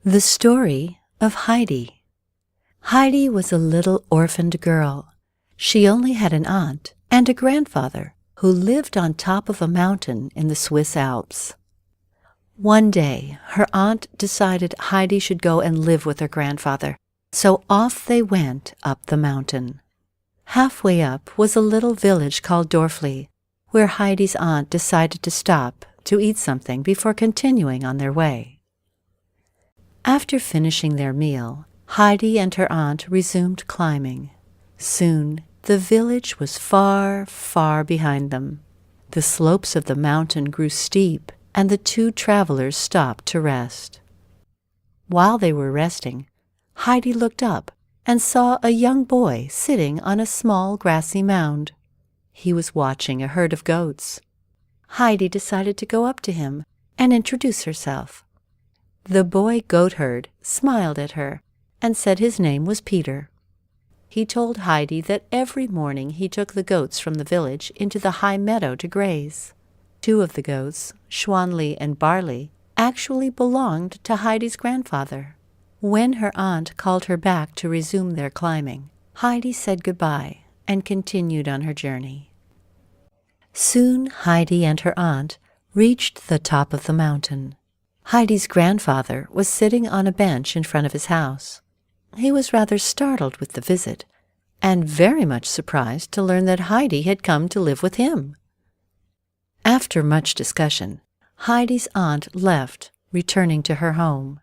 The Story of Heidi. Heidi was a little orphaned girl. She only had an aunt and a grandfather who lived on top of a mountain in the Swiss Alps. One day, her aunt decided Heidi should go and live with her grandfather, so off they went up the mountain. Halfway up was a little village called Dorfli, where Heidi's aunt decided to stop to eat something before continuing on their way. After finishing their meal, Heidi and her aunt resumed climbing. Soon, the village was far, far behind them. The slopes of the mountain grew steep, and the two travelers stopped to rest. While they were resting, Heidi looked up and saw a young boy sitting on a small grassy mound. He was watching a herd of goats. Heidi decided to go up to him and introduce herself. The boy goatherd smiled at her and said his name was Peter. He told Heidi that every morning he took the goats from the village into the high meadow to graze. Two of the goats, Schwanli and Barley, actually belonged to Heidi's grandfather. When her aunt called her back to resume their climbing, Heidi said goodbye and continued on her journey. Soon Heidi and her aunt reached the top of the mountain. Heidi's grandfather was sitting on a bench in front of his house. He was rather startled with the visit, and very much surprised to learn that Heidi had come to live with him. After much discussion, Heidi's aunt left, returning to her home,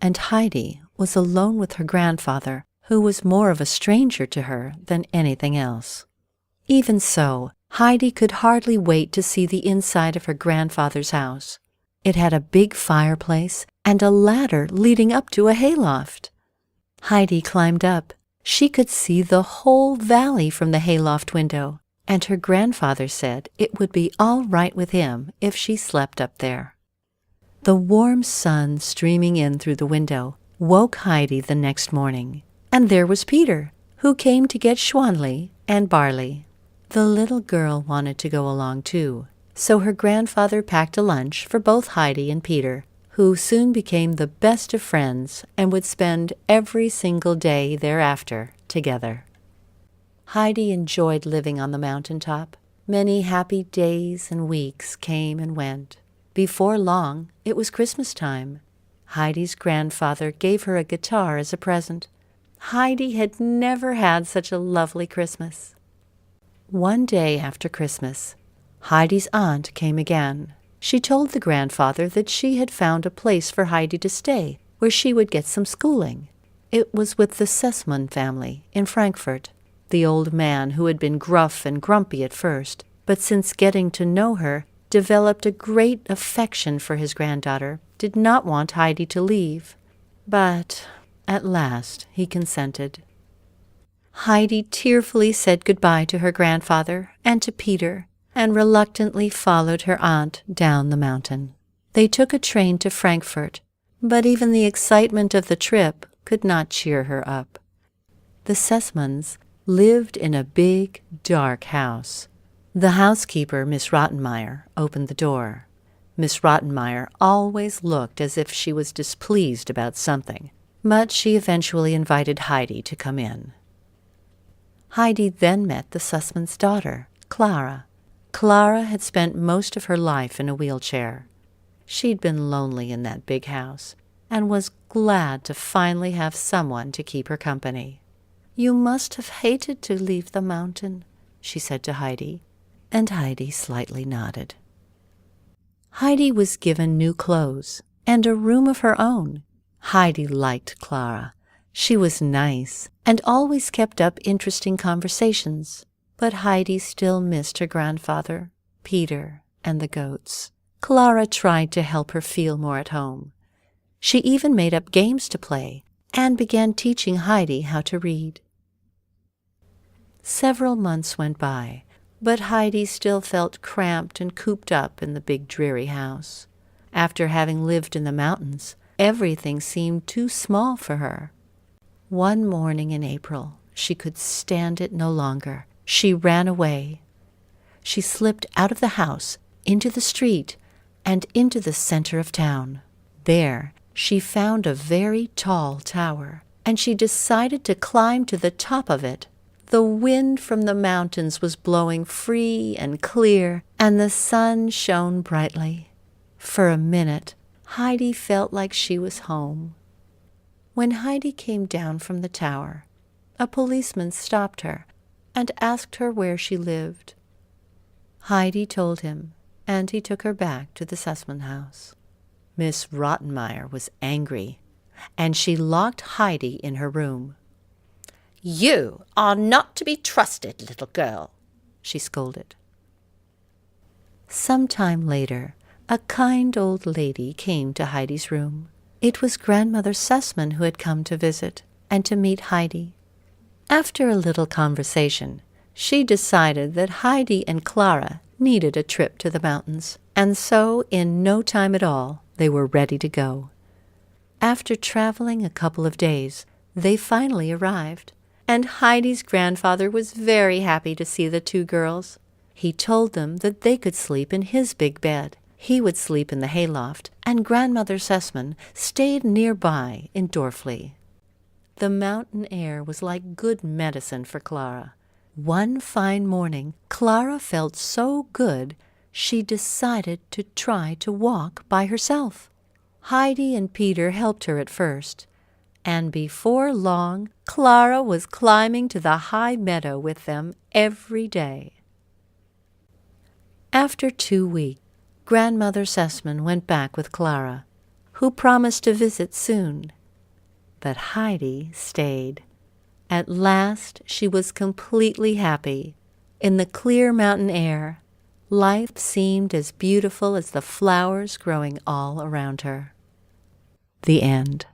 and Heidi was alone with her grandfather, who was more of a stranger to her than anything else. Even so, Heidi could hardly wait to see the inside of her grandfather's house. It had a big fireplace and a ladder leading up to a hayloft. Heidi climbed up. She could see the whole valley from the hayloft window, and her grandfather said it would be all right with him if she slept up there. The warm sun streaming in through the window woke Heidi the next morning, and there was Peter, who came to get Schwanli and Barley. The little girl wanted to go along too, so her grandfather packed a lunch for both Heidi and Peter, who soon became the best of friends and would spend every single day thereafter together. Heidi enjoyed living on the mountaintop. Many happy days and weeks came and went. Before long, it was Christmas time. Heidi's grandfather gave her a guitar as a present. Heidi had never had such a lovely Christmas. One day after Christmas, Heidi's aunt came again. She told the grandfather that she had found a place for Heidi to stay, where she would get some schooling. It was with the Sessman family in Frankfurt. The old man, who had been gruff and grumpy at first, but since getting to know her, developed a great affection for his granddaughter, did not want Heidi to leave. But at last he consented. Heidi tearfully said goodbye to her grandfather and to Peter, and reluctantly followed her aunt down the mountain. They took a train to Frankfurt, but even the excitement of the trip could not cheer her up. The Sessmans lived in a big, dark house. The housekeeper, Miss Rottenmeier, opened the door. Miss Rottenmeier always looked as if she was displeased about something, but she eventually invited Heidi to come in. Heidi then met the Sussman's daughter, Clara. Clara had spent most of her life in a wheelchair. She'd been lonely in that big house and was glad to finally have someone to keep her company. "You must have hated to leave the mountain," she said to Heidi, and Heidi slightly nodded. Heidi was given new clothes and a room of her own. Heidi liked Clara. She was nice and always kept up interesting conversations. But Heidi still missed her grandfather, Peter, and the goats. Clara tried to help her feel more at home. She even made up games to play and began teaching Heidi how to read. Several months went by, but Heidi still felt cramped and cooped up in the big dreary house. After having lived in the mountains, everything seemed too small for her. One morning in April, she could stand it no longer. She ran away. She slipped out of the house, into the street, and into the center of town. There, she found a very tall tower, and she decided to climb to the top of it. The wind from the mountains was blowing free and clear, and the sun shone brightly. For a minute, Heidi felt like she was home. When Heidi came down from the tower, a policeman stopped her and asked her where she lived. Heidi told him, and he took her back to the Sussman house. Miss Rottenmeier was angry, and she locked Heidi in her room. "You are not to be trusted, little girl," she scolded. Some time later, a kind old lady came to Heidi's room. It was Grandmother Sussman who had come to visit and to meet Heidi. After a little conversation, she decided that Heidi and Clara needed a trip to the mountains, and so in no time at all they were ready to go. After traveling a couple of days, they finally arrived, and Heidi's grandfather was very happy to see the two girls. He told them that they could sleep in his big bed. He would sleep in the hayloft, and Grandmother Sussman stayed nearby in Dorfli. The mountain air was like good medicine for Clara. One fine morning, Clara felt so good she decided to try to walk by herself. Heidi and Peter helped her at first, and before long, Clara was climbing to the high meadow with them every day. After 2 weeks, Grandmother Sussman went back with Clara, who promised to visit soon. But Heidi stayed. At last she was completely happy. In the clear mountain air, life seemed as beautiful as the flowers growing all around her. The end.